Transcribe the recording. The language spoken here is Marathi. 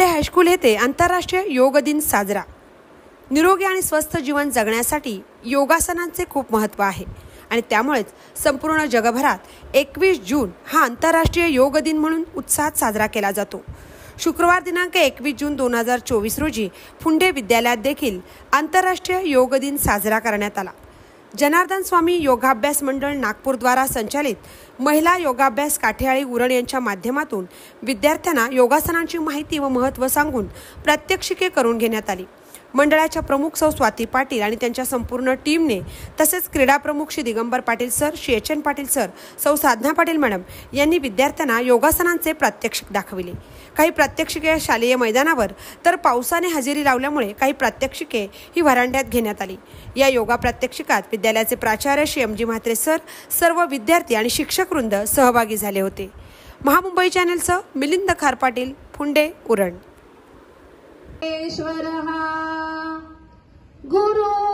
फुंडे हायस्कूल येथे आंतरराष्ट्रीय योग दिन साजरा। निरोगी आणि स्वस्थ जीवन जगण्यासाठी योगासनांचे खूप महत्त्व आहे आणि त्यामुळेच संपूर्ण जगभरात 21 जून हा आंतरराष्ट्रीय योग दिन म्हणून उत्साहात साजरा केला जातो। शुक्रवार दिनांक 21 जून 2024 रोजी फुंडे विद्यालयात देखील आंतरराष्ट्रीय योग दिन साजरा करण्यात आला। जनार्दन स्वामी योगाभ्यास मंडळ नागपूर द्वारा संचालित महिला योगाभ्यास काठेआळी उरण यांच्या माध्यमातून विद्यार्थ्यांना योगासनांची माहिती व महत्त्व सांगून प्रात्यक्षिके करून घेण्यात आली। मंडळाच्या प्रमुख सौ स्वाती पाटील आणि त्यांच्या संपूर्ण टीमने तसेच क्रीडा प्रमुख Shri Digambar Patil sir, Shri H N Patil sir, सौ साधना पाटील मॅडम यांनी विद्यार्थ्यांना योगासनांचे प्रात्यक्षिक दाखविले। काही प्रात्यक्षिके शालेय मैदानावर तर पावसाने हजेरी लावल्यामुळे काही प्रात्यक्षिके ही व्हरांड्यात घेण्यात आली। या योगा प्रात्यक्षिकात विद्यालयाचे प्राचार्य Shri M G Mhatre sir, सर्व विद्यार्थी आणि शिक्षक वृंद सहभागी झाले होते। महामुंबई चॅनलसह मिलिंद खार पाटील, फुंडे, उरण। गुरु